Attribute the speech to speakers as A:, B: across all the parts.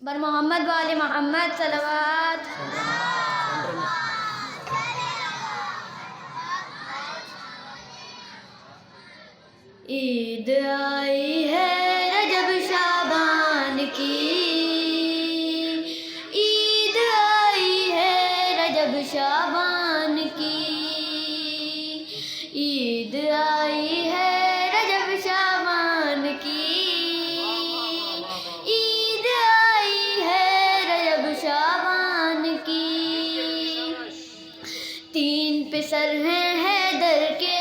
A: بر محمد وآل محمد صلوات. عید آئی ہے رجب شعبان کی، عید آئی ہے رجب شعبان کی، عید آئی ہے رجب شعبان کی، عید آئی ہے رجب شعبان کی. تین پسر ہیں حیدر کے،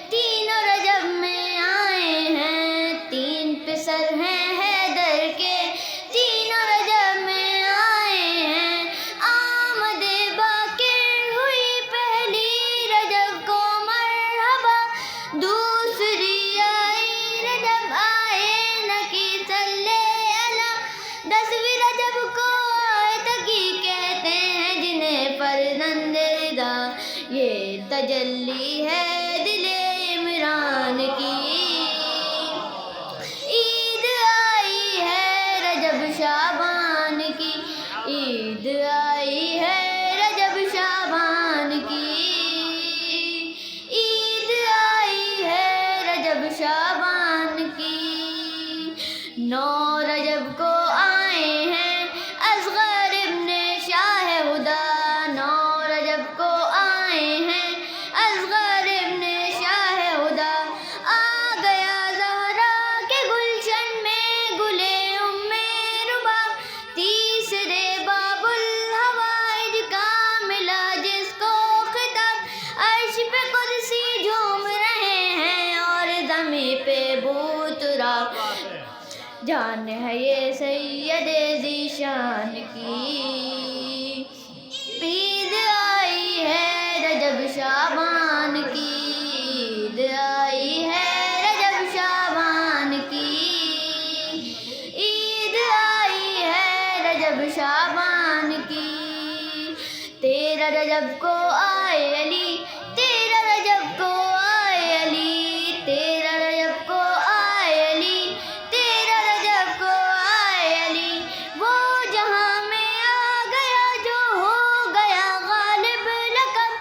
A: تینوں رجب میں آئے ہیں. تین پسر ہیں حیدر کے، تینوں رجب میں آئے ہیں. آمد باکر ہوئی پہلی رجب کو مرحبا، دوسری آئی رجب آئے نکی صلی علی. 10ویں رجب کو آیتکی کہتے ہیں جنہیں فرزند رضا، یہ تجلی ہے دل عمران کی. عید آئی ہے رجب شعبان کی، عید آئی ہے رجب شعبان کی، عید آئی ہے رجب شعبان کی. 9 رجب کو آئے ہیں اصغر ابن شاہ ہدا، 9 رجب کو آئے ہیں اصغر ابن شاہ ہدا. آ گیا زہرا کے گلشن میں گلے رباب، تیسرے باب الحوائج کا ملا جس کو خطاب. عرش پہ قدسی جھوم رہے ہیں اور زمین پہ بو تراب، جان ہے یہ سید ذیشان کی. عید آئی ہے رجب شعبان کی، عید آئی ہے رجب شعبان کی، عید آئی ہے رجب شعبان کی. 13 رجب کو آئے علی، 13 رجب کو آئے علی، 13 رجب کو آئے علی، 13 رجب کو آئے علی. وہ جہاں میں آ گیا جو ہو گیا غالب لقب،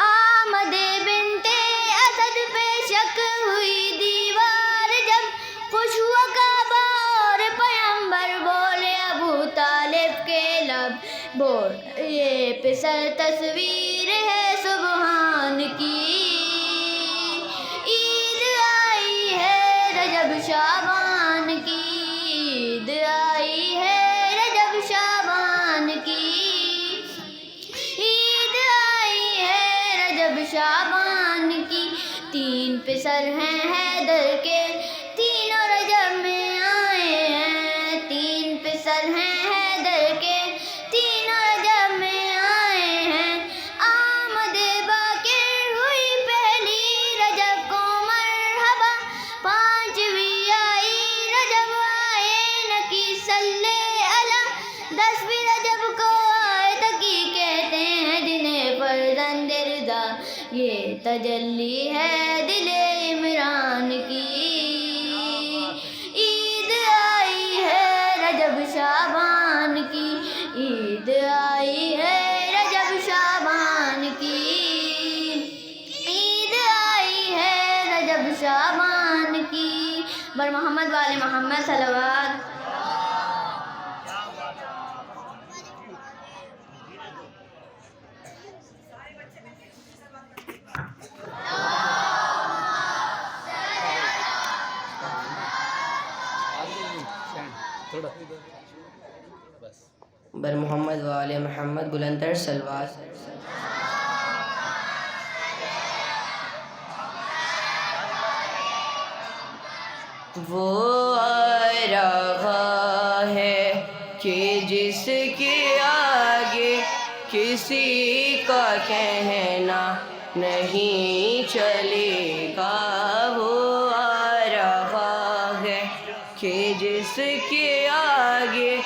A: آمد بنت اسد پہ شک ہوئی دیوار جب. خوش ہوا کعبہ اور پیغمبر بولے ابو طالب کے لب، بول یہ پسر تصویر ہے سبحان کی. عید آئی ہے رجب شعبان کی، عید آئی ہے رجب شعبان کی، عید آئی ہے رجب شعبان کی. 3 پسر ہیں حیدر کے، تینوں رجب میں آئے ہیں. 3 پسر ہیں حیدر کے، تینوں رجب میں آئے ہیں. آمد باکر ہوئی پہلی رجب کو مرحبا، 5ویں آئی رجب آئے نکی صلی علی. 10ویں رجب کو آیتکی کہتے ہیں جنہیں فرزند رضا، یہ تجلی ہے دل عمران کی. عید آئی ہے رجب شعبان کی، عید آئی ہے رجب شعبان کی، عید آئی ہے رجب شعبان کی. بر محمد وآل محمد صلوات.
B: بر محمد وآل محمد بلندر سلوات. وہ آ رہا ہے کہ جس کے آگے کسی کا کہنا نہیں چلے گا. وہ آ رہا ہے کہ جس کے آگے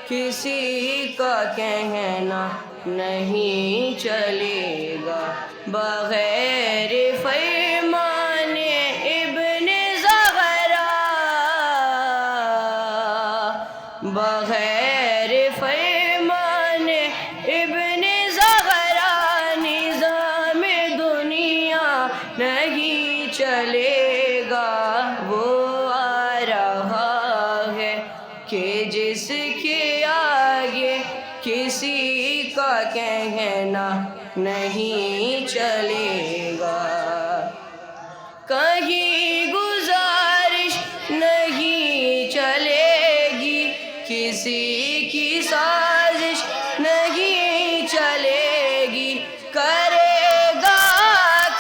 B: کسی کا کہنا نہیں چلے گا. بغیر فرمان ابن زغرا، بغیر بغیر فرمان ابن زہرا نظام دنیا نہیں چلے گا. وہ آ رہا ہے کہ جس کے آگے کسی کا کہنا نہیں چلے گا. کہیں گزارش نہیں چلے گی، کسی کی سازش نہیں چلے گی. کرے گا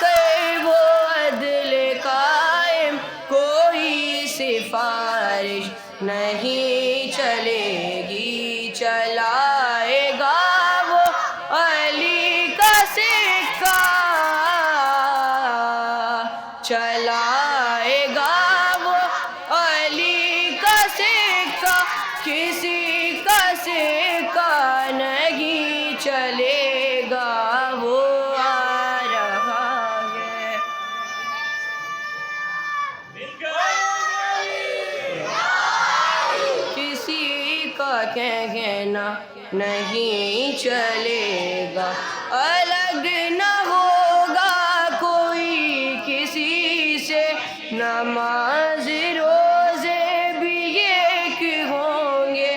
B: کر وہ عدل قائم، کوئی سفارش نہیں چلے گی. چلائے گا وہ علی کا سکہ، چلائے گا وہ علی کا سکہ، کسی کا سکہ نہیں چلے گا. وہ آ رہا ہے. کسی کا کہنا نہیں چلے گا. الگ نہ ہوگا کوئی کسی سے، نماز روزے بھی ایک ہوں گے.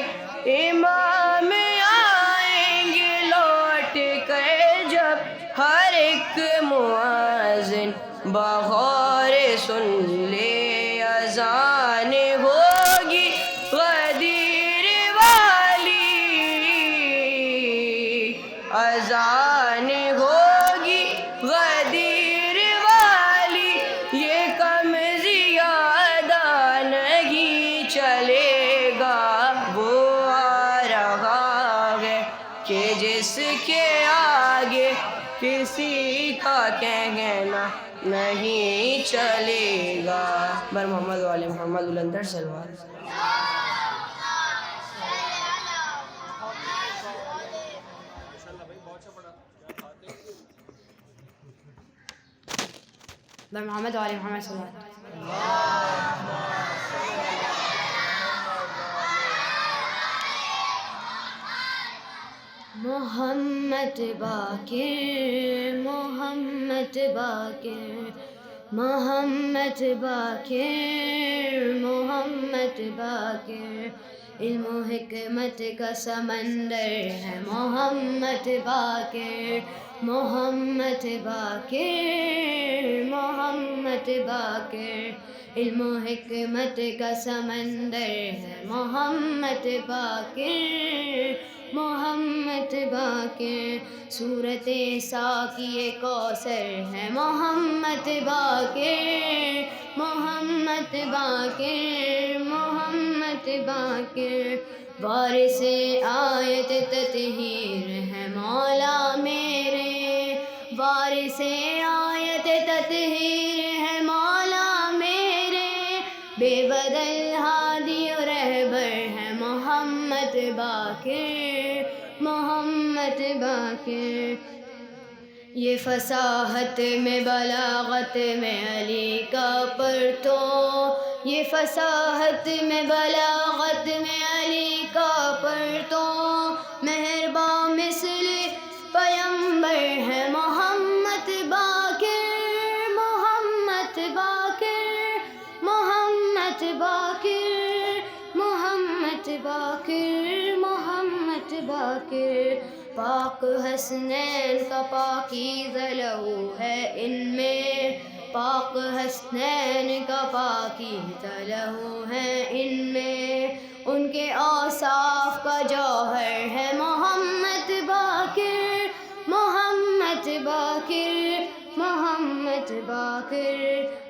B: امام آئیں گے لوٹ کر جب، ہر ایک مؤذن بغور سن لے اذان ہوگی غدیر والی، اذان ہوگی غدیر والی. یہ کم زیادہ نہیں چلے گا. وہ آ رہا ہے کہ جس کے آگے کسی کا کہنا نہیں چلے گا. بر محمد وآل محمد بلندر سلوات.
C: بر محمد وآل محمد صلوات. محمد باقر، محمد باقر، محمد باقر، محمد باقر. علم و حکمت کا سمندر ہے محمد باقر، محمد باقر، محمد باقر. علم و حکمت کا سمندر ہے محمد باقر، محمد باقر. صورت ساقی کوثر ہے محمد باقر، محمد باقر، محمد باقر. وارث آیت تطہیر ہے مولا میرے، وارث آیت تطہیر ہے مولا میرے. بے بدل ہادی و رہبر ہے محمد باقر، محمد باقر. یہ فصاحت میں بلاغت میں علی کا پرتو، یہ فصاحت میں بلاغت میں علی کا پرتو. مہرباں مثل پیمبر ہے محمد باقر، محمد باقر، محمد باقر، محمد باقر، محمد باقر. پاک حسنین کا پاکیزہ لہو ہے ان میں، پاک حسنین کا پاکیزہ لہو ہے ان میں. ان کے اوصاف کا جوہر ہے محمد باقر، محمد باقر، محمد باقر.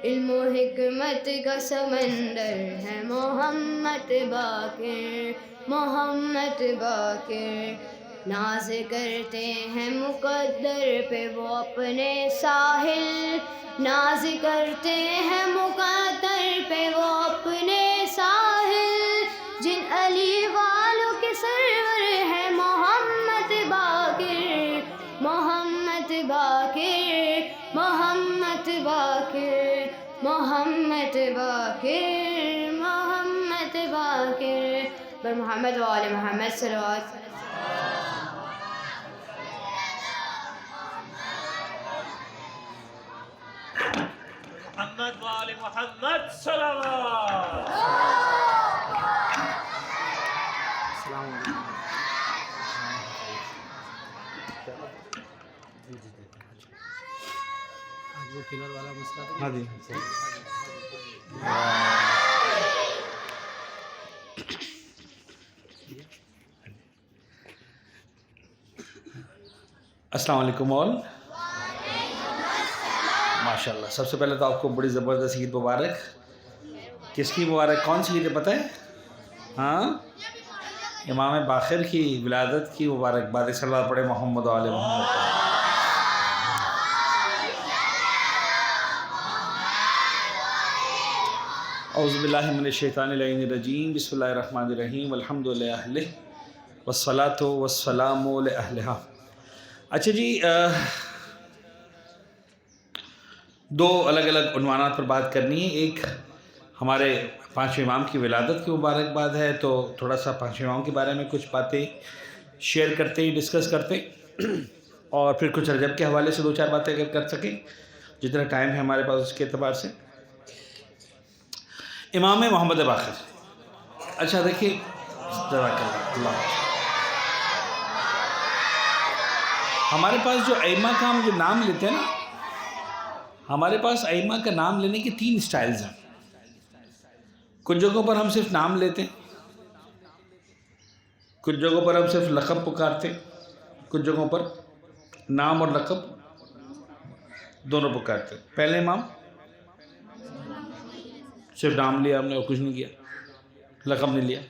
C: علم و حکمت کا سمندر ہے محمد باقر، محمد باقر. ناز کرتے ہیں مقدر پہ وہ اپنے ساحل، ناز کرتے ہیں مقدر پہ وہ اپنے ساحل. جن علی والوں کے سرور ہے محمد باقر، محمد باقر، محمد باقر، محمد باقر، محمد باقر. بر محمد و آل محمد صلوات.
D: محمد و آل محمد صلوات.
E: السلام علیکم آل. ماشاء اللہ. سب سے پہلے تو آپ کو بڑی زبردست عید مبارک. کس کی مبارک؟ کون سی عید ہے پتہ ہے؟ ہاں، امام باقر کی ولادت کی مبارکباد. صلی اللہ پڑھے محمد و آل محمد. اعوذ باللہ من الشیطان اللعین الرجیم. بسم اللہ الرحمن الرحیم. الحمد للہ والصلاۃ والسلام لأہلہا. اچھا جی، دو الگ الگ عنوانات پر بات کرنی ہے. ایک ہمارے پانچویں امام کی ولادت کی مبارکباد ہے، تو تھوڑا سا پانچویں امام کے بارے میں کچھ باتیں شیئر کرتے ہیں، ڈسکس کرتے ہیں، اور پھر کچھ رجب کے حوالے سے دو چار باتیں اگر کر سکیں جتنا ٹائم ہے ہمارے پاس اس کے اعتبار سے. امام محمد باقر. اچھا دیکھیے، جزاک اللہ. ہمارے پاس جو ائمہ کا ہم جو نام لیتے ہیں نا، ہمارے پاس ائمہ کا نام لینے کے 3 سٹائلز ہیں. کچھ جگہوں پر ہم صرف نام لیتے ہیں، کچھ جگہوں پر ہم صرف لقب پکارتے ہیں، کچھ جگہوں پر نام اور لقب دونوں پکارتے ہیں. پہلے امام صرف نام لیا ہم نے اور کچھ نہیں کیا، لقب نہیں لیا.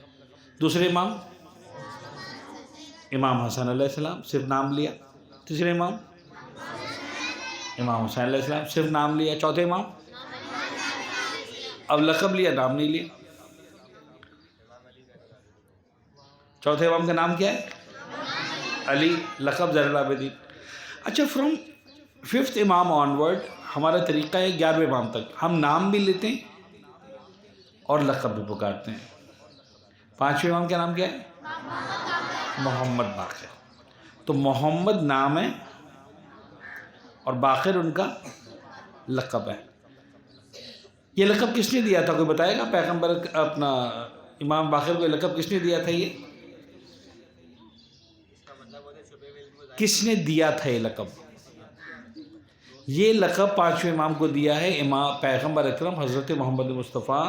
E: دوسرے امام حسن علیہ السلام، صرف نام لیا. تیسرے امام حسین علیہ السلام، صرف نام لیا. چوتھے امام اب لقب لیا، نام نہیں لیا. چوتھے امام کا نام کیا ہے؟ علی، لقب زین العابدین. اچھا، فرام 5th امام آنورڈ ہمارا طریقہ ہے 11ویں امام تک ہم نام بھی لیتے ہیں اور لقب بھی پکارتے ہیں. 5ویں امام کا نام کیا ہے؟ محمد باقر. تو محمد نام ہے اور باقر ان کا لقب ہے. یہ لقب کس نے دیا تھا؟ کوئی بتائے گا؟ پیغمبر اپنا امام باقر کو یہ لقب کس نے دیا تھا؟ یہ کس نے دیا تھا یہ لقب؟ یہ لقب 5ویں امام کو دیا ہے امام پیغمبر اکرم حضرت محمد مصطفیٰ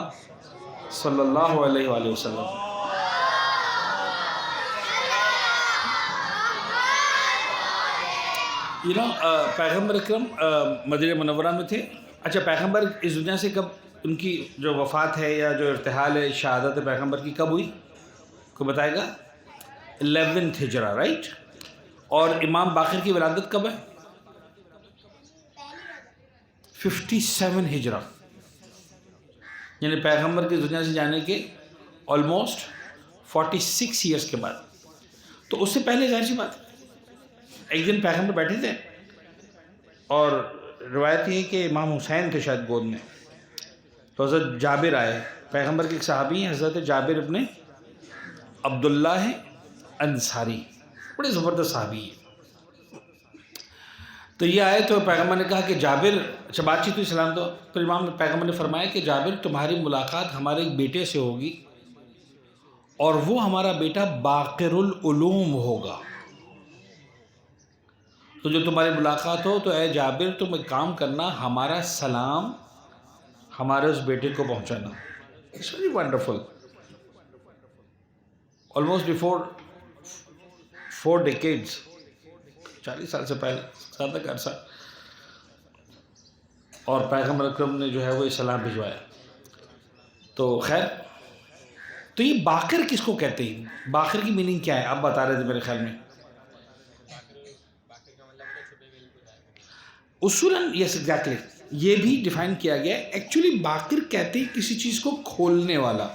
E: صلی اللہ علیہ وآلہ وسلم. پیغمبر اکرم مدینہ منورہ میں تھے. اچھا، پیغمبر اس دنیا سے کب ان کی جو وفات ہے یا جو ارتحال ہے، شہادت پیغمبر کی کب ہوئی؟ کوئی بتائے گا؟ 11th ہجرہ، right. اور امام باقر کی ولادت کب ہے؟ 57 ہجرہ، یعنی پیغمبر کی دنیا سے جانے کے آلموسٹ 46 ایئرس کے بعد. تو اس سے پہلے ظاہر سی بات، ایک دن پیغمبر بیٹھے تھے اور روایت یہ ہے کہ امام حسین تھے شاید گود میں، تو حضرت جابر آئے. پیغمبر کے ایک صحابی ہیں حضرت جابر ابن عبداللہ ہیں انصاری، بڑے زبردست صحابی ہیں. تو یہ آئے تو پیغمبر نے کہا کہ جابر، اچھا بات چیت ہوئی، سلام. تو پھر امام پیغمبر نے فرمایا کہ جابر تمہاری ملاقات ہمارے ایک بیٹے سے ہوگی اور وہ ہمارا بیٹا باقر العلوم ہوگا. تو جو تمہاری ملاقات ہو تو اے جابر تم ایک کام کرنا، ہمارا سلام ہمارے اس بیٹے کو پہنچانا. It's very wonderful. Almost before 4 decades، 40 سال سے پہلے، زیادہ کا عرصہ. اور پیغمبر اکرم نے جو ہے وہ سلام بھجوایا. تو خیر، تو یہ باقر کس کو کہتے ہیں؟ باقر کی میننگ کیا ہے؟ آپ بتا رہے تھے میرے خیال میں. اصولاً یس ایگزیکٹلی یہ بھی ڈیفائن کیا گیا ہے. ایکچولی باقر کہتے ہیں کسی چیز کو کھولنے والا،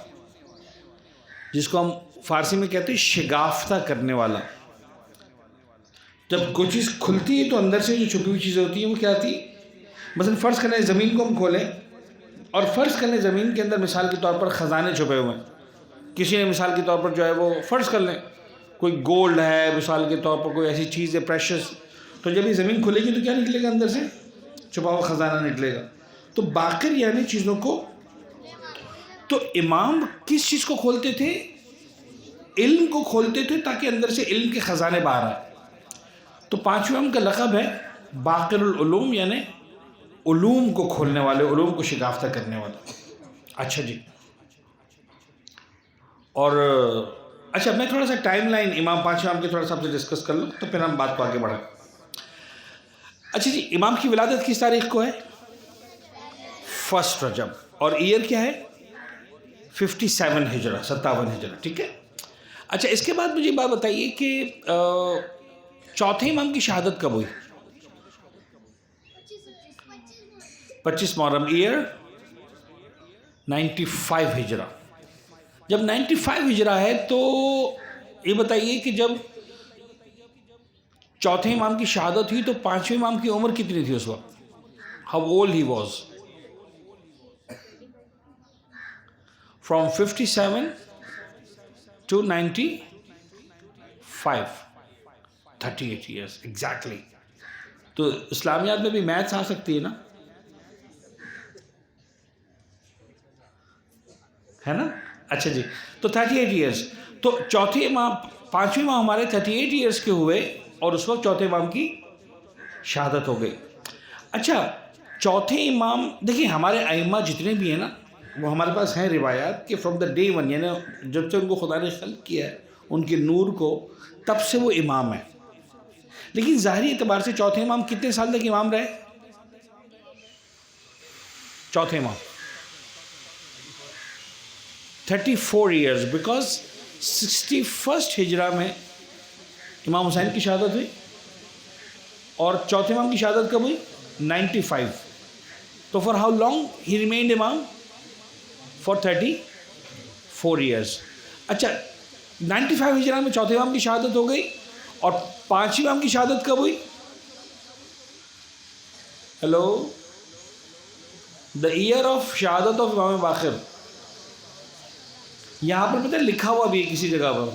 E: جس کو ہم فارسی میں کہتے ہیں شگافتہ کرنے والا. جب کوئی چیز کھلتی ہے تو اندر سے جو چھپی ہوئی چیزیں ہوتی ہیں وہ کیا آتی ہے؟ مثلا فرض کریں زمین کو ہم کھولیں اور فرض کریں زمین کے اندر مثال کے طور پر خزانے چھپے ہوئے ہیں، کسی نے مثال کے طور پر جو ہے وہ فرض کر لیں کوئی گولڈ ہے مثال کے طور پر، کوئی ایسی چیز ہے پریشس، تو جب یہ زمین کھلے گی تو کیا نکلے گا اندر سے؟ چھپا ہوا خزانہ نکلے گا. تو باقر یعنی چیزوں کو. تو امام کس چیز کو کھولتے تھے؟ علم کو کھولتے تھے تاکہ اندر سے علم کے خزانے باہر آئے. تو پانچویں امام کا لقب ہے باقر العلوم، یعنی علوم کو کھولنے والے، علوم کو شکافتہ کرنے والے. اچھا جی، اور اچھا میں تھوڑا سا ٹائم لائن امام پانچویں امام کے تھوڑا سا آپ سے ڈسکس کر لوں تو پھر ہم بات کو آگے بڑھائیں. اچھا جی، امام کی ولادت کس تاریخ کو ہے؟ 1 رجب، اور ایئر کیا ہے؟ 57 ہجرہ، 57 ہجرہ. ٹھیک ہے. اچھا اس کے بعد مجھے بات بتائیے کہ چوتھے امام کی شہادت کب ہوئی؟ 25 محرم، ایئر 95 ہجرہ. جب 95 ہجرہ ہے تو یہ بتائیے کہ جب چوتھے امام کی شہادت ہوئی تو پانچویں امام کی عمر کتنی تھی اس وقت؟ How old he was? From 57 to 95. 38 years, exactly. تو اسلامیات میں بھی میتھس آ سکتی ہے نا؟ ہے نا؟ اچھا جی، تو 38 ایئرس. تو چوتھے امام، پانچویں امام ہمارے 38 ایئرس کے ہوئے اور اس وقت چوتھے امام کی شہادت ہو گئی. اچھا چوتھے امام، دیکھیں ہمارے ائمہ جتنے بھی ہیں نا وہ ہمارے پاس ہیں روایات کہ فرام دا ڈے ون، یعنی جب سے ان کو خدا نے خلق کیا ہے ان کے نور کو، تب سے وہ امام ہیں. لیکن ظاہری اعتبار سے چوتھے امام کتنے سال تک امام رہے؟ چوتھے امام 34 ایئرز، بیکاز 61 ہجرہ میں امام حسین کی شہادت ہوئی اور چوتھے امام کی شہادت کب ہوئی؟ 95. تو for how long he remained imam? For 34 years. اچھا 95 ہجرہ میں چوتھے امام کی شہادت ہو گئی اور پانچویں امام کی شہادت کب ہوئی؟ ہیلو، دا ایئر آف شہادت آف امام باقر. یہاں پر پتہ لکھا ہوا بھی ہے کسی جگہ پر،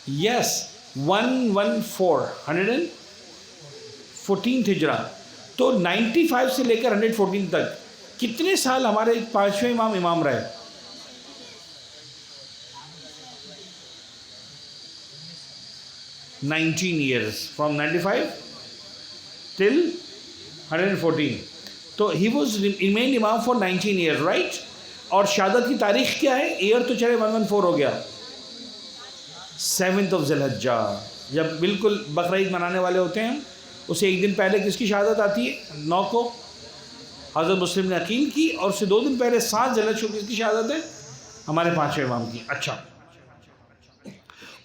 E: یس 114 ہجرہ. تو 95 سے لے کر 114 تک کتنے سال ہمارے پانچویں امام امام رہے؟ $19 years, from 95 till 114. تو he was remained imam for 19 years, right? اور شہادت کی تاریخ کیا ہے؟ ایئر تو چلے 114 ہو گیا، 7th of ذی الحجہ، جب بالکل بقرعید منانے والے ہوتے ہیں اسے ایک دن پہلے کس کی شہادت آتی ہے؟ 9 کو حضرت مسلم نے عقیل کی، اور اس سے 2 دن پہلے 7 ذی الحجہ کو کس کی شہادت ہے؟ ہمارے پانچویں امام کی. اچھا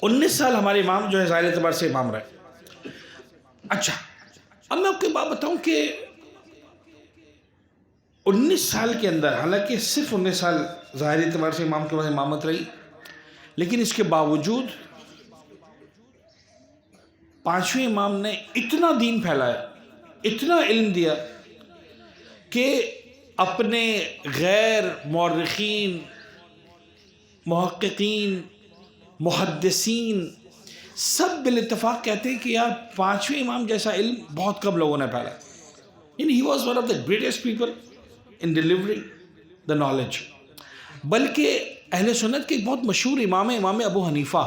E: 19 سال ہمارے امام جو ہے ظاہر اعتبار سے امام رہے. اچھا اب میں آپ کو بات بتاؤں کہ 19 سال کے اندر، حالانکہ صرف 19 سال ظاہری اعتبار سے امام کے بعد امامت رہی، لیکن اس کے باوجود پانچویں امام نے اتنا دین پھیلایا، اتنا علم دیا کہ اپنے غیر مورخین، محققین، محدثین سب بالاتفاق کہتے ہیں کہ یار پانچویں امام جیسا علم بہت کم لوگوں نے پھیلایا. یعنی he was one of the greatest people in delivering the knowledge. بلکہ اہل سنت کے ایک بہت مشہور امام ہے امام ابو حنیفہ،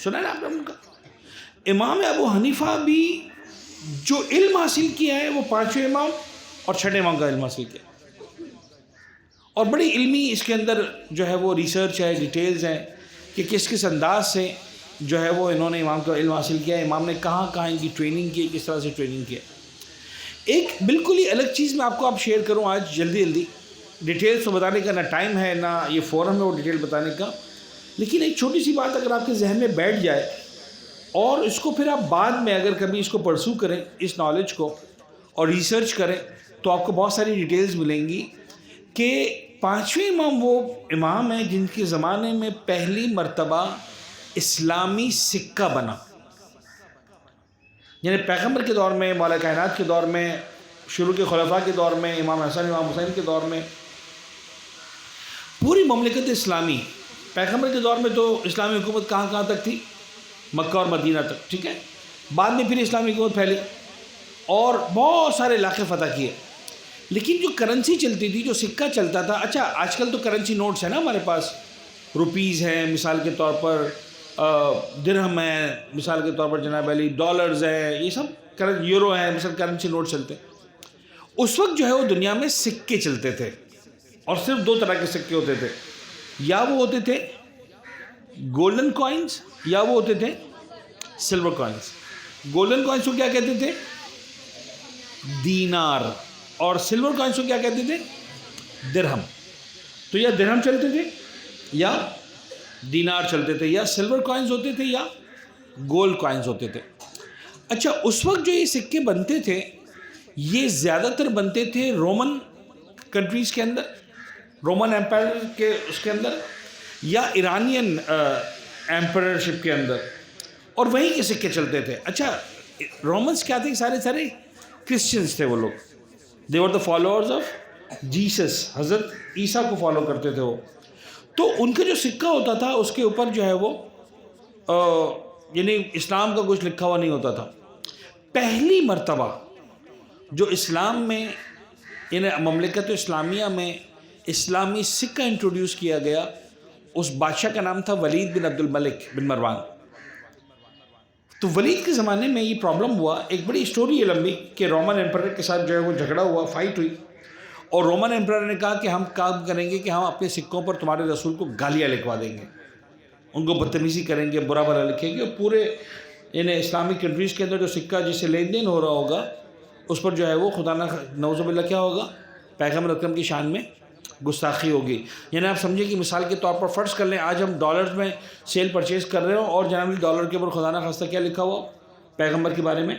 E: سنا ہے نا آپ نے ان کا؟ امام ابو حنیفہ بھی جو علم حاصل کیا ہے وہ پانچویں امام اور چھٹے امام کا علم حاصل کیا، اور بڑی علمی اس کے اندر جو ہے وہ ریسرچ ہے، ڈیٹیلز ہیں کہ کس کس انداز سے جو ہے وہ انہوں نے امام کا علم حاصل کیا ہے، امام نے کہاں کہاں ان کی ٹریننگ کی، کس طرح سے ٹریننگ کیا. ایک بالکل ہی الگ چیز میں آپ کو آپ شیئر کروں آج جلدی، ڈیٹیلز تو بتانے کا نہ ٹائم ہے نہ یہ فورم ہے وہ ڈیٹیل بتانے کا، لیکن ایک چھوٹی سی بات اگر آپ کے ذہن میں بیٹھ جائے اور اس کو پھر آپ بعد میں اگر کبھی اس کو پرسو کریں، اس نالج کو، اور ریسرچ کریں، تو آپ کو بہت ساری ڈیٹیلز ملیں گی کہ پانچویں امام وہ امام ہیں جن کے زمانے میں پہلی مرتبہ اسلامی سکہ بنا. یعنی پیغمبر کے دور میں، مولا کائنات کے دور میں، شروع کے خلفاء کے دور میں، امام حسن امام حسین کے دور میں پوری مملکت اسلامی پیغمبر کے دور میں تو اسلامی حکومت کہاں تک تھی؟ مکہ اور مدینہ تک، ٹھیک ہے. بعد میں پھر اسلامی حکومت پھیلی اور بہت سارے علاقے فتح کیے. لیکن جو کرنسی چلتی تھی، جو سکہ چلتا تھا، اچھا آج کل تو کرنسی نوٹس ہیں نا ہمارے پاس، روپیز ہیں مثال کے طور پر، درہم ہیں مثال کے طور پر جناب علی، ڈالرز ہیں، یہ سب یورو ہیں مثال کرنسی نوٹ چلتے ہیں. اس وقت جو ہے وہ دنیا میں سکے چلتے تھے اور صرف دو طرح کے سکے ہوتے تھے، یا وہ ہوتے تھے گولڈن کوائنز یا وہ ہوتے تھے سلور کوائنز. گولڈن کوائنز کو کیا کہتے تھے؟ دینار. اور سلور کوائنز کو کیا کہتے تھے؟ درہم. تو یا درہم چلتے تھے یا دینار چلتے تھے، یا سلور کوائنز ہوتے تھے یا گولڈ کوائنز ہوتے تھے. اچھا اس وقت جو یہ سکے بنتے تھے یہ زیادہ تر بنتے تھے رومن کنٹریز کے اندر، رومن ایمپائر کے اس کے اندر، یا ایرانین ایمپررشپ کے اندر، اور وہیں کے سکے چلتے تھے. اچھا رومنس کیا تھے؟ سارے کرسچنس تھے وہ لوگ. دے ور دا فالوورز آف جیسس، حضرت عیسیٰ کو فالو کرتے تھے وہ. تو ان کا جو سکہ ہوتا تھا اس کے اوپر جو ہے وہ یعنی اسلام کا کچھ لکھا ہوا نہیں ہوتا تھا. پہلی مرتبہ جو اسلام میں یعنی مملکت اسلامیہ میں اسلامی سکہ انٹروڈیوس کیا گیا، اس بادشاہ کا نام تھا ولید بن عبد الملک بن مروان. تو ولید کے زمانے میں یہ پرابلم ہوا، ایک بڑی اسٹوری ہے لمبی، کہ رومن ایمپرر کے ساتھ جو ہے وہ جھگڑا ہوا، فائٹ ہوئی، اور رومن ایمپرر نے کہا کہ ہم کام کریں گے کہ ہم اپنے سکوں پر تمہارے رسول کو گالیاں لکھوا دیں گے، ان کو بدتمیزی کریں گے، برا بھلا لکھیں گے، اور پورے یعنی اسلامی کنٹریز کے اندر جو سکہ جس سے لین دین ہو رہا ہوگا اس پر جو ہے وہ خدا نعوذ باللہ کیا ہوگا؟ پیغمبر اکرم کی شان میں گستاخی ہوگی. یعنی آپ سمجھیں کہ مثال کے طور پر فرض کر لیں آج ہم ڈالرز میں سیل پرچیز کر رہے ہوں اور جناب ڈالر کے اوپر خدا نخواستہ کیا لکھا ہوا پیغمبر کے بارے میں،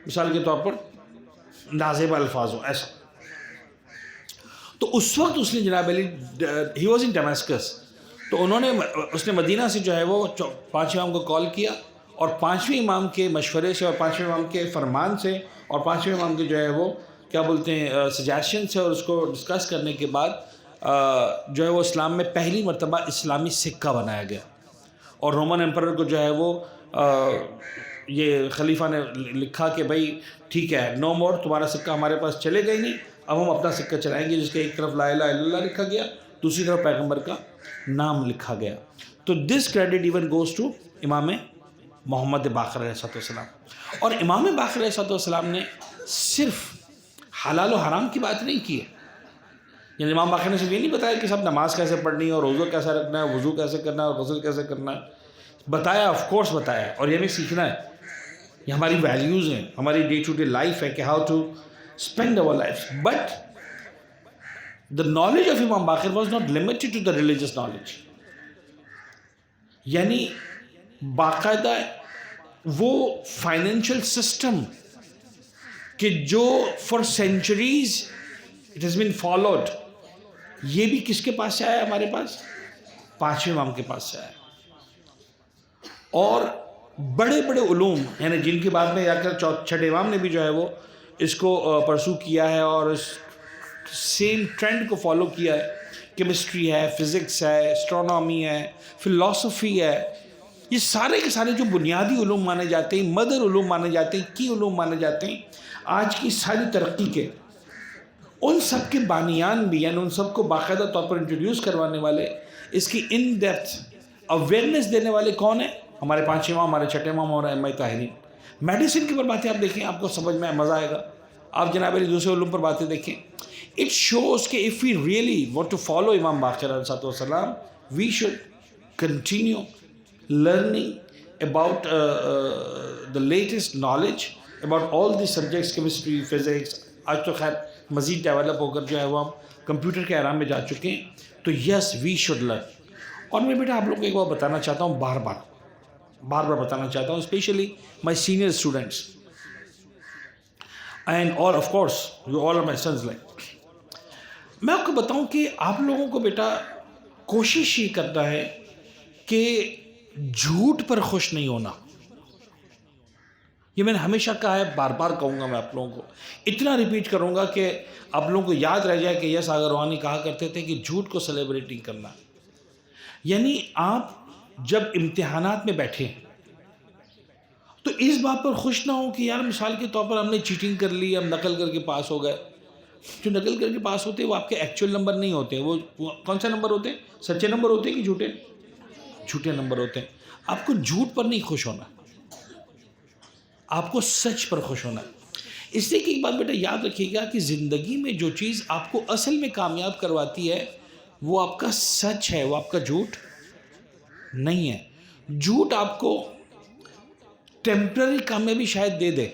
E: مثال کے طور پر نازیبہ الفاظ ہو ایسا. تو اس وقت اس نے جناب علی ہی واز ان ڈیماسکس، تو اس نے مدینہ سے جو ہے وہ 5 امام کو کال کیا، اور 5ویں امام کے مشورے سے اور 5ویں امام کے فرمان سے اور 5ویں امام کے جو ہے وہ کیا بولتے ہیں سجیشن سے، اور اس کو ڈسکس کرنے کے بعد جو ہے وہ اسلام میں پہلی مرتبہ اسلامی سکہ بنایا گیا. اور رومن ایمپرر کو جو ہے وہ یہ خلیفہ نے لکھا کہ بھائی ٹھیک ہے، نو مور، تمہارا سکہ ہمارے پاس چلے گا ہی نہیں، اب ہم اپنا سکہ چلائیں گے، جس کے ایک طرف لا الہ الا اللہ لکھا گیا، دوسری طرف پیغمبر کا نام لکھا گیا. تو this credit even goes to Imam Muhammad Baqir علیہ السلام. اور امام باقر علیہ السلام نے صرف حلال و حرام کی بات نہیں کی ہے. یعنی امام باقر نے صرف یہ نہیں بتایا کہ سب نماز کیسے پڑھنی ہے اور روزہ کیسا رکھنا ہے، وضو کیسے کرنا ہے اور غسل کیسے کرنا ہے. بتایا، آف کورس بتایا، اور یہ ہمیں سیکھنا ہے. یہ ہماری ویلیوز ہیں، ہماری ڈے ٹو ڈے لائف ہے کہ how to spend our life. But the knowledge of Imam Baqir was not limited to the religious knowledge. یعنی باقاعدہ وہ فائنینشیل سسٹم کہ جو for centuries it has been followed, یہ بھی کس کے پاس سے آیا؟ ہمارے پاس 5ویں امام کے پاس سے آیا. اور بڑے بڑے علوم یعنی جن کی بات میں جا کر 6 امام نے بھی جو ہے وہ اس کو پرسو کیا ہے اور اس سیم ٹرینڈ کو فالو کیا ہے. کیمسٹری ہے، فزکس ہے، اسٹرونومی ہے، فلاسفی ہے، یہ سارے کے سارے جو بنیادی علوم مانے جاتے ہیں، مدر علوم مانے جاتے ہیں، کی علوم مانے جاتے ہیں آج کی ساری ترقی کے، ان سب کے بانیان بھی، یعنی ان سب کو باقاعدہ طور پر انٹروڈیوس کروانے والے، اس کی ان ڈیپتھ اویئرنیس دینے والے کون ہیں؟ ہمارے 5 امام، ہمارے 6 امام اور ائمہ طاہرین. میڈیسن کے اوپر باتیں آپ دیکھیں، آپ کو سمجھ میں مزہ آئے گا. آپ جناب علی دوسرے علوم پر باتیں دیکھیں. اٹ شوز کہ if we really want to follow امام باقر علیہ السلام, we should continue learning about the latest knowledge about all these subjects, chemistry, physics. آج تو خیر مزید ڈیولپ ہو کر جو ہے وہ ہم کمپیوٹر کے آرام میں جا چکے ہیں. تو یس وی شوڈ لرن. اور میں بیٹا آپ لوگوں کو ایک بار بتانا چاہتا ہوں، بار بار بتانا چاہتا ہوں، specially my senior students and all of course you all are my sons. Like میں آپ کو بتاؤں کہ آپ لوگوں کو بیٹا کوشش یہ کرنا ہے کہ جھوٹ پر خوش نہیں ہونا. یہ میں نے ہمیشہ کہا ہے, بار بار کہوں گا میں آپ لوگوں کو, اتنا ریپیٹ کروں گا کہ آپ لوگوں کو یاد رہ جائے کہ یس اگروانی کہا کرتے تھے کہ جھوٹ کو سیلیبریٹ نہیں کرنا. یعنی آپ جب امتحانات میں بیٹھے تو اس بات پر خوش نہ ہو کہ یار مثال کے طور پر ہم نے چیٹنگ کر لی, ہم نقل کر کے پاس ہو گئے. جو نقل کر کے پاس ہوتے ہیں وہ آپ کے ایکچوئل نمبر نہیں ہوتے ہیں. وہ کون سا نمبر ہوتے ہیں؟ سچے نمبر ہوتے ہیں کہ جھوٹے؟ جھوٹے نمبر ہوتے ہیں. آپ کو جھوٹ پر نہیں خوش ہونا, آپ کو سچ پر خوش ہونا. اس لیے کہ ایک بات بیٹا یاد رکھیے گا کہ زندگی میں جو چیز آپ کو اصل میں کامیاب کرواتی ہے وہ آپ کا سچ ہے, وہ آپ کا جھوٹ نہیں ہے. جھوٹ آپ کو ٹیمپرری کامیابی شاید دے دے,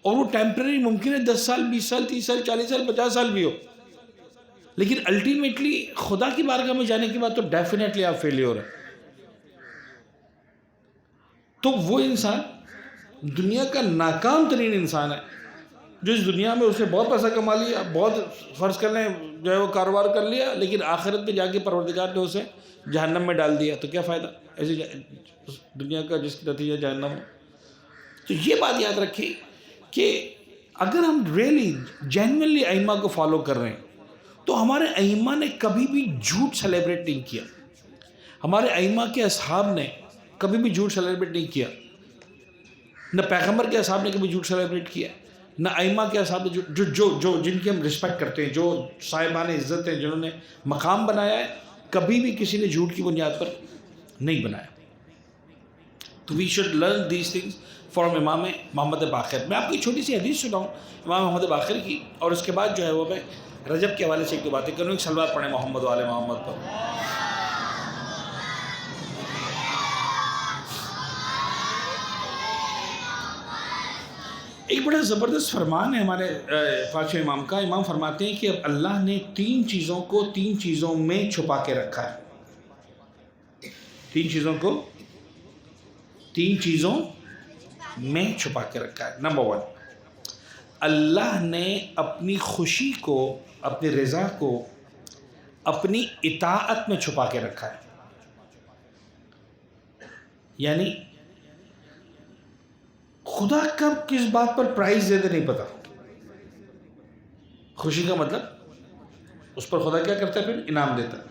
E: اور وہ ٹیمپرری ممکن ہے 10 سال 20 سال 30 سال 40 سال 50 سال بھی ہو, لیکن الٹیمیٹلی خدا کی بارگاہ میں جانے کے بعد تو ڈیفینیٹلی آپ فیلیور ہیں. تو وہ انسان دنیا کا ناکام ترین انسان ہے جو اس دنیا میں اس نے بہت پیسہ کما لیا, بہت فرض کر لیں جو ہے وہ کاروبار کر لیا, لیکن آخرت میں جا کے پروردگار نے اسے جہنم میں ڈال دیا. تو کیا فائدہ ایسی دنیا کا جس کا نتیجہ جہنم ہو. تو یہ بات یاد رکھیں کہ اگر ہم ریئلی جینوئنلی ائمہ کو فالو کر رہے ہیں تو ہمارے ائمہ نے کبھی بھی جھوٹ سیلیبریٹ نہیں کیا. ہمارے ائمہ کے اصحاب نے کبھی بھی جھوٹ سیلیبریٹ نہیں کیا. نہ پیغمبر کے اصحاب نے کبھی جھوٹ سیلیبریٹ کیا, نہ ائمہ کے اصحاب نے جو جن کی ہم رسپیکٹ کرتے ہیں, جو صاحبان عزت ہیں, جنہوں نے مقام بنایا ہے, کبھی بھی کسی نے جھوٹ کی بنیاد پر نہیں بنایا. تو we should learn these things from Imam Muhammad Baqir. میں آپ کو ایک چھوٹی سی حدیث سناؤں امام محمد باقر کی, اور اس کے بعد جو ہے وہ میں رجب کے حوالے سے ایک دو باتیں کروں. ایک صلوات پڑھیں محمد و آل محمد پر. ایک بڑا زبردست فرمان ہے ہمارے پانچویں امام کا. امام فرماتے ہیں کہ اب اللہ نے 3 چیزوں کو 3 چیزوں میں چھپا کے رکھا ہے. 3 چیزوں کو 3 چیزوں میں چھپا کے رکھا ہے. نمبر 1, اللہ نے اپنی خوشی کو, اپنی رضا کو اپنی اطاعت میں چھپا کے رکھا ہے. یعنی خدا کب کس بات پر پرائز دے دے نہیں پتا. خوشی کا مطلب اس پر خدا کیا کرتا ہے, پھر انعام دیتا ہے.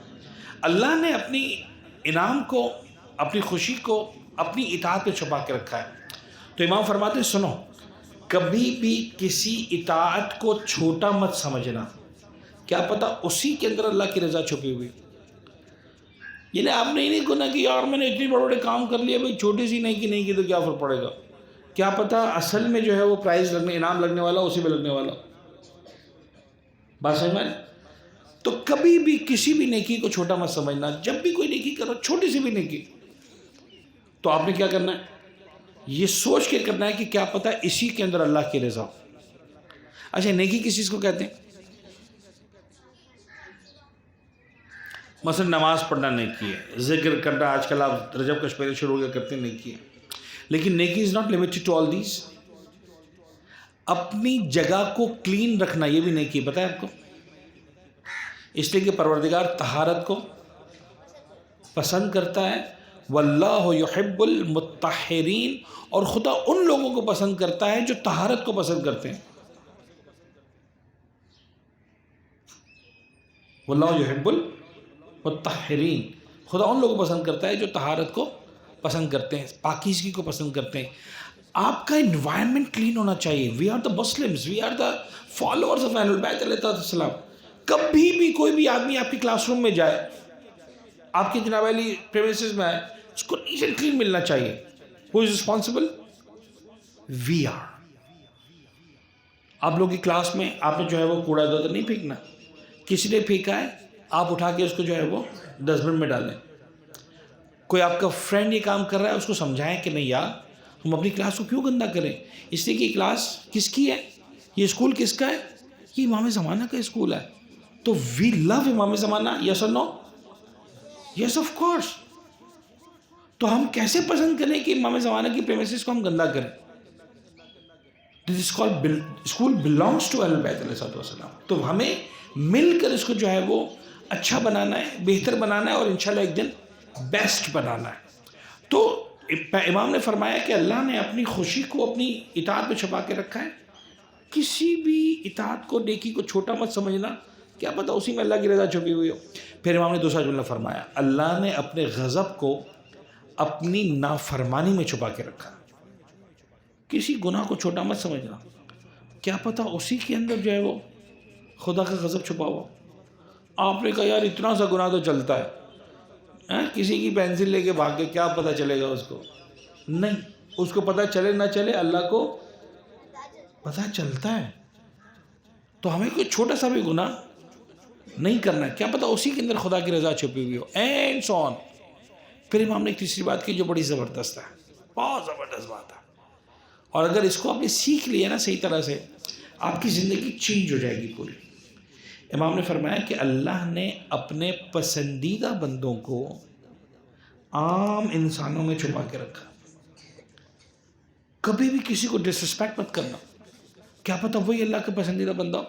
E: اللہ نے اپنی انعام کو, اپنی خوشی کو اپنی اطاعت میں چھپا کے رکھا ہے. تو امام فرماتے ہیں سنو, کبھی بھی کسی اطاعت کو چھوٹا مت سمجھنا, کیا پتا اسی کے اندر اللہ کی رضا چھپی ہوئی. یعنی آپ نے نہیں کہنا کہ یار میں نے اتنی بڑے بڑے کام کر لیے, بھائی چھوٹی سی نہیں کی تو کیا فرق پڑے گا. کیا پتا اصل میں جو ہے وہ پرائز لگنے, انعام لگنے والا اسی پہ لگنے والا. بات سمجھ میں؟ تو کبھی بھی کسی بھی نیکی کو چھوٹا مت سمجھنا. جب بھی کوئی نیکی کرو, چھوٹی سی بھی نیکی, تو آپ نے کیا کرنا ہے, یہ سوچ کے کرنا ہے کہ کیا پتا اسی کے اندر اللہ کی رضا ہو. اچھا, نیکی کس چیز کو کہتے ہیں؟ مثلا نماز پڑھنا نیکی ہے, ذکر کرنا, آج کل آپ رجب کا پہلے شروع ہو گیا کرتے ہیں, نیکی ہے. لیکن نیکی is not limited to all these. اپنی جگہ کو کلین رکھنا یہ بھی نیکی, پتہ ہے آپ کو, اس لیے کہ پروردگار طہارت کو پسند کرتا ہے. واللہ یحب المطہرین, اور خدا ان لوگوں کو پسند کرتا ہے جو طہارت کو پسند کرتے ہیں. واللہ یحب المطہرین, خدا ان لوگوں کو پسند کرتا ہے جو طہارت کو پسند کرتے ہیں, پاکیزگی کو پسند کرتے ہیں. آپ کا انوائرمنٹ کلین ہونا چاہیے. We are the Muslims, we are the followers of اہل البیت علیہ السلام. کبھی بھی کوئی بھی آدمی آپ کی کلاس روم میں جائے, آپ کی جناب علی پریمیسز میں آئے, اس کو نیٹ اینڈ کلین ملنا چاہیے. Who is responsible? We are. آپ لوگوں کی کلاس میں آپ نے جو ہے وہ کوڑا ادھر نہیں پھینکنا. کسی نے پھینکا ہے, آپ اٹھا کے اس کو جو ہے وہ ڈسٹ بن میں ڈالیں. کوئی آپ کا فرینڈ یہ کام کر رہا ہے, اس کو سمجھائیں کہ نہیں یار ہم اپنی کلاس کو کیوں گندا کریں. اس لیے کہ کلاس کس کی ہے, یہ اسکول کس کا ہے, یہ امام زمانہ کا اسکول ہے. تو وی لو امام زمانہ, یس اور نو؟ Yes of course. تو ہم کیسے پسند کریں کہ امام زمانہ کی پریمیسز کو ہم گندا کریں. اسکول بلانگس ٹو اہل بیت علیہ السلام. تو ہمیں مل کر اس کو جو ہے وہ اچھا بنانا ہے, بہتر بنانا ہے, اور انشاءاللہ ایک دن بیسٹ بنانا ہے. تو امام نے فرمایا کہ اللہ نے اپنی خوشی کو اپنی اطاعت میں چھپا کے رکھا ہے. کسی بھی اطاعت کو، نیکی کو چھوٹا مت سمجھنا، کیا پتہ اسی میں اللہ کی رضا چھپی ہوئی ہو. پھر امام نے دوسرا جملہ فرمایا، اللہ نے اپنے غضب کو اپنی نافرمانی میں چھپا کے رکھا. کسی گناہ کو چھوٹا مت سمجھنا، کیا پتہ اسی کے اندر جو ہے وہ خدا کا غضب چھپا ہوا. آپ نے کہا یار اتنا سا گناہ تو چلتا ہے، کسی کی پینسل لے کے بھاگ کے کیا پتہ چلے گا اس کو؟ نہیں، اس کو پتہ چلے نہ چلے اللہ کو پتہ چلتا ہے. تو ہمیں کوئی چھوٹا سا بھی گناہ نہیں کرنا ہے، کیا پتہ اسی کے اندر خدا کی رضا چھپی ہوئی ہو. اینڈ سو آن. پھر امام نے ایک تیسری بات کی جو بڑی زبردست ہے، بہت زبردست بات ہے، اور اگر اس کو آپ نے سیکھ لیا نا صحیح طرح سے، آپ کی زندگی چینج ہو جائے گی پوری. امام نے فرمایا کہ اللہ نے اپنے پسندیدہ بندوں کو عام انسانوں میں چھپا کے رکھا. کبھی بھی کسی کو ڈس رسپیکٹ مت کرنا، کیا پتہ وہی اللہ کا پسندیدہ بندہ.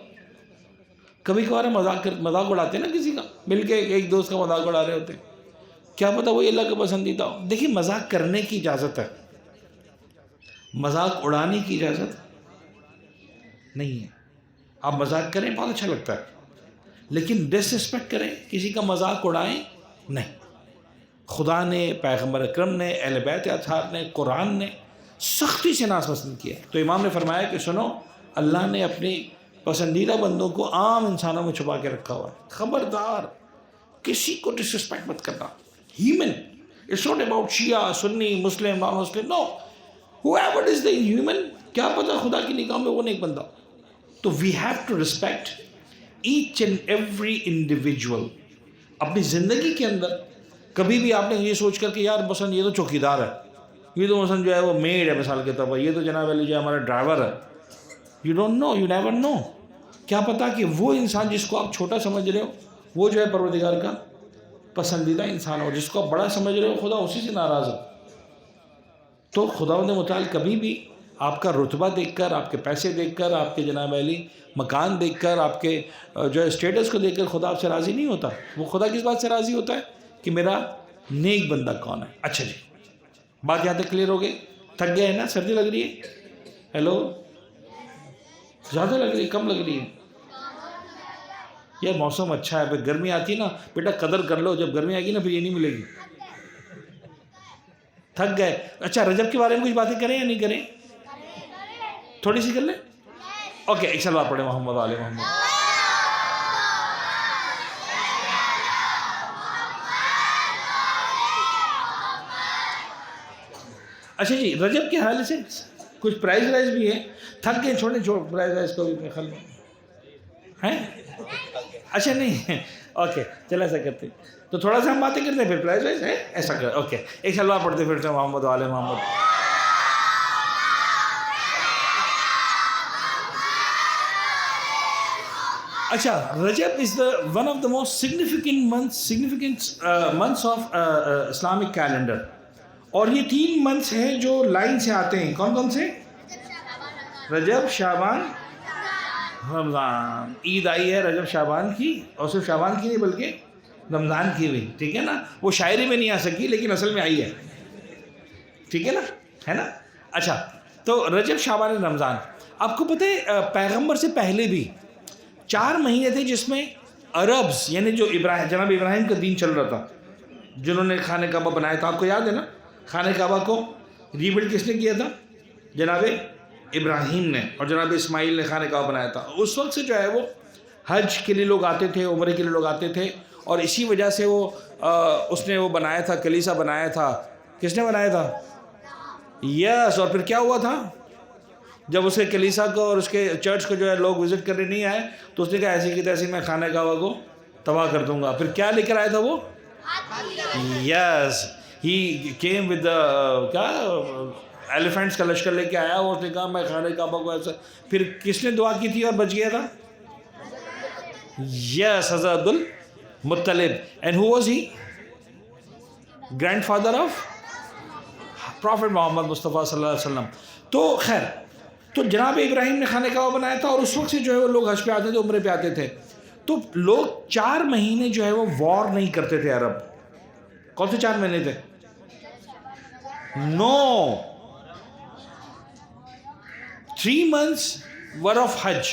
E: کبھی کبھار مذاق اڑاتے ہیں نا کسی کا، مل کے ایک دوست کا مذاق اڑا رہے ہوتے ہیں، کیا پتہ وہی اللہ کا پسندیدہ ہو. دیکھیے مذاق کرنے کی اجازت ہے، مذاق اڑانے کی اجازت نہیں ہے. آپ مذاق کریں بہت اچھا لگتا ہے، لیکن ڈس رسپیکٹ کریں، کسی کا مذاق اڑائیں نہیں. خدا نے، پیغمبر اکرم نے، اہل بیت اطہار نے، قرآن نے سختی سے ناپسند کیا. تو امام نے فرمایا کہ سنو، اللہ نے اپنی پسندیدہ بندوں کو عام انسانوں میں چھپا کے رکھا ہوا ہے. خبردار کسی کو ڈس رسپیکٹ مت کرنا. Human, it's not about Shia, Sunni, Muslim, non Muslim, no, whoever is the human، کیا پتہ خدا کی نگاہ میں وہ نیک بندہ. تو we have to respect each and every individual. اپنی زندگی کے اندر کبھی بھی آپ نے یہ سوچ کر کہ یار مثلاً یہ تو چوکیدار ہے، یہ تو مثلاً جو ہے وہ میڈ ہے مثال کے طور پر، یہ تو جناب علی جو ہے ہمارا ڈرائیور ہے. You don't know, you never know. کیا پتہ کہ وہ انسان جس کو آپ چھوٹا سمجھ رہے ہو وہ جو ہے پروردگار کا پسندیدہ انسان ہو، جس کو آپ بڑا سمجھ رہے ہو خدا اسی سے ناراض ہو. تو خداوند متعال کبھی بھی آپ کا رتبہ دیکھ کر، آپ کے پیسے دیکھ کر، آپ کے جناب علی مکان دیکھ کر، آپ کے جو ہے اسٹیٹس کو دیکھ کر خدا آپ سے راضی نہیں ہوتا. وہ خدا کس بات سے راضی ہوتا ہے کہ میرا نیک بندہ کون ہے. اچھا جی، بات یہاں تک کلیئر ہو گئی؟ تھک گئے ہیں نا؟ سردی لگ رہی ہے؟ ہیلو، زیادہ لگ رہی ہے کم لگ رہی ہے؟ یہ موسم اچھا ہے. پھر گرمی آتی ہے نا بیٹا، قدر کر لو، جب گرمی آئے گی نا پھر یہ نہیں ملے گی. تھک گئے؟ اچھا رجب کے بارے میں کچھ باتیں کریں یا نہیں کریں؟ تھوڑی سی کر لیں. اوکے، ایک سلوات پڑھیں محمد آل محمد. اچھا جی، رجب کے حوالے سے کچھ پرائز رائز بھی ہے. تھک گئے، چھوڑیں پرائز رائز کو بھی اپنے خیال میں ہیں. اچھا نہیں، اوکے چل ایسا کرتے تو تھوڑا سا ہم باتیں کرتے ہیں، پھر پرائز وائز ہے ایسا کر. اوکے، ایک سلوات پڑھتے پھر سے محمد آل محمد. اچھا، رجب از the one of the most significant months of Islamic calendar. اور یہ 3 months ہیں جو لائن سے آتے ہیں. کون کون سے؟ رجب، شعبان، رمضان. عید آئی ہے رجب شعبان کی، اور صرف شعبان کی نہیں بلکہ رمضان کی بھی. ٹھیک ہے نا؟ وہ شاعری میں نہیں آ سکی لیکن اصل میں آئی ہے. ٹھیک ہے نا؟ ہے نا؟ اچھا، تو رجب، شعبان، رمضان. آپ کو پتہ ہے پیغمبر سے پہلے بھی 4 مہینے تھے جس میں عربز، یعنی جو جناب ابراہیم کا دین چل رہا تھا، جنہوں نے خانہ کعبہ بنایا تھا. آپ کو یاد ہے نا؟ خانہ کعبہ کو ریبلڈ کس نے کیا تھا؟ جناب ابراہیم نے. اور جناب اسماعیل نے خانہ کعبہ بنایا تھا. اس وقت سے جو ہے وہ حج کے لیے لوگ آتے تھے، عمرے کے لیے لوگ آتے تھے، اور اسی وجہ سے وہ اس نے وہ بنایا تھا، کلیسا بنایا تھا. کس نے بنایا تھا؟ یس. اور پھر کیا ہوا تھا جب اس کے کلیسا کو اور اس کے چرچ کو جو ہے لوگ وزٹ کرنے نہیں آئے تو اس نے کہا ایسی کی تیسی میں خانہ کعبہ کو تباہ کر دوں گا. پھر کیا لے کر آیا تھا وہ؟ یس، ہی کیم ود کیا ایلیفینٹس کا لشکر لے کے آیا. اور اس نے کہا میں خانہ کعبہ کو ایسا. پھر کس نے دعا کی تھی اور بچ گیا تھا؟ یس، حضرت Abdul Muttalib. And who was he? Grandfather of prophet Muhammad Mustafa صلی اللہ علیہ وسلم. تو خیر، تو جناب ابراہیم نے خانہ کعبہ بنایا تھا، اور اس وقت سے جو ہے وہ لوگ حج پہ آتے تھے، عمرے پہ آتے تھے. تو لوگ 4 مہینے جو ہے وہ وار نہیں کرتے تھے عرب. کون سے 4 مہینے تھے؟ No. 3 months were of Hajj.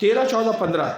E: 13, 14, 15,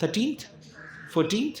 E: 13th, 14th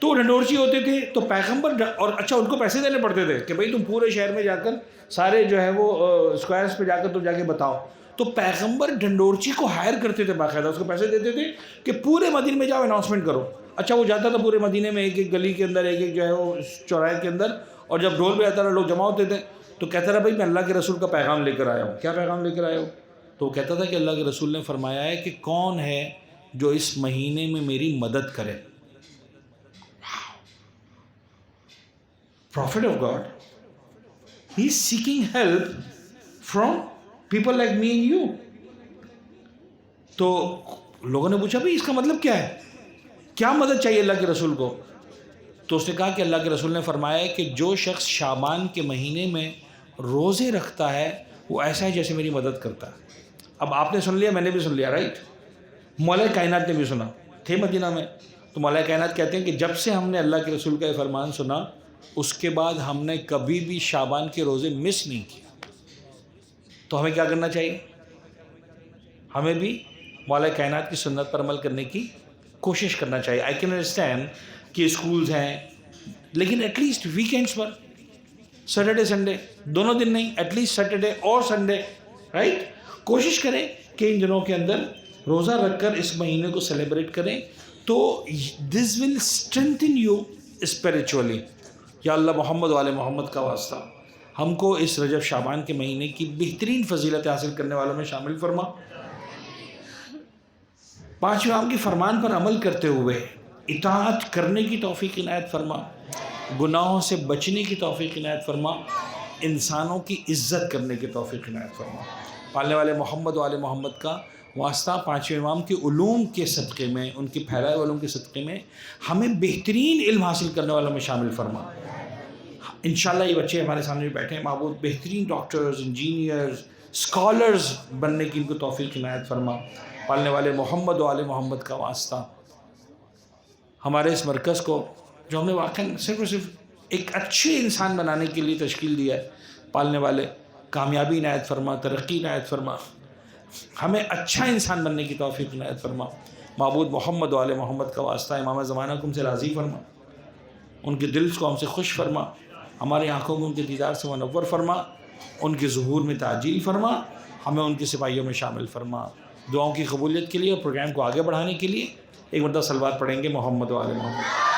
E: تو ڈھنڈورچی ہوتے تھے تو پیغمبر اور اچھا ان کو پیسے دینے پڑتے تھے کہ بھئی تم پورے شہر میں جا کر سارے جو ہے وہ اسکوائرس پہ جا کر تم جا کے بتاؤ. تو پیغمبر ڈھنڈورچی کو ہائر کرتے تھے باقاعدہ, اس کو پیسے دیتے تھے کہ پورے مدینے میں جاؤ اناؤنسمنٹ کرو. اچھا وہ جاتا تھا پورے مدینے میں, ایک ایک گلی کے اندر, ایک ایک جو ہے وہ چوراہے کے اندر, اور جب ڈھول پہ آتا تھا لوگ جمع ہوتے تھے تو کہتا رہا بھائی میں اللہ کے رسول کا پیغام لے کر آیا ہوں. کیا پیغام لے کر آیا ہوں؟ تو وہ کہتا تھا کہ اللہ کے رسول نے فرمایا ہے کہ کون ہے جو اس مہینے میں میری مدد کرے. Prophet of God, he is seeking help from people like me and you. تو لوگوں نے پوچھا بھئی اس کا مطلب کیا ہے, کیا مدد چاہیے اللہ کے رسول کو؟ تو اس نے کہا کہ اللہ کے رسول نے فرمایا کہ جو شخص شعبان کے مہینے میں روزے رکھتا ہے وہ ایسا ہے جیسے میری مدد کرتا ہے. اب آپ نے سن لیا, میں نے بھی سن لیا, رائٹ. مولا کائنات نے بھی سنا, تھے مدینہ میں. تو مولا کائنات کہتے ہیں کہ جب سے ہم نے اللہ کے رسول کا یہ فرمان سنا اس کے بعد ہم نے کبھی بھی شعبان کے روزے مس نہیں کیا. تو ہمیں کیا کرنا چاہیے؟ ہمیں بھی مولا کائنات کی سنت پر عمل کرنے کی کوشش کرنا چاہیے. آئی کین انڈرسٹینڈ کہ اسکولز ہیں, لیکن ایٹ لیسٹ ویکینڈس پر, سیٹرڈے سنڈے, دونوں دن نہیں, ایٹ لیسٹ سیٹرڈے اور سنڈے, رائٹ. کوشش کریں کہ ان دنوں کے اندر روزہ رکھ کر اس مہینے کو سیلیبریٹ کریں. تو دس ول اسٹرینتھن یو اسپریچولی. یا اللہ محمد والے محمد کا واسطہ ہم کو اس رجب شعبان کے مہینے کی بہترین فضیلت حاصل کرنے والوں میں شامل فرما. پانچویں امام کے فرمان پر عمل کرتے ہوئے اطاعت کرنے کی توفیق عنایت فرما, گناہوں سے بچنے کی توفیق عنایت فرما, انسانوں کی عزت کرنے کی توفیق عنایت فرما. پالنے والے محمد والے محمد کا واسطہ پانچویں امام کے علوم کے صدقے میں, ان کے پھیلائے علوم کے صدقے میں ہمیں بہترین علم حاصل کرنے والوں میں شامل فرما. انشاءاللہ یہ بچے ہمارے سامنے بیٹھے ہیں, معبود بہترین ڈاکٹرز, انجینئرز, اسکالرز بننے کی ان کو توفیق عنایت فرما. پالنے والے محمد والے محمد کا واسطہ ہمارے اس مرکز کو جو ہم نے واقعاً صرف اور صرف ایک اچھے انسان بنانے کے لیے تشکیل دیا ہے, پالنے والے کامیابی عنایت فرما, ترقی عنایت فرما, ہمیں اچھا انسان بننے کی توفیق عنایت فرما. معبود محمد والے محمد کا واسطہ امام زمانہ کو ہم سے راضی فرما, ان کے دل کو ہم سے خوش فرما, ہماری آنکھوں کو ان کے دیدار سے منور فرما, ان کے ظہور میں تعجیل فرما, ہمیں ان کے سپاہیوں میں شامل فرما. دعاؤں کی قبولیت کے لیے اور پروگرام کو آگے بڑھانے کے لیے ایک مرتبہ صلوات پڑھیں گے محمد والے محمد.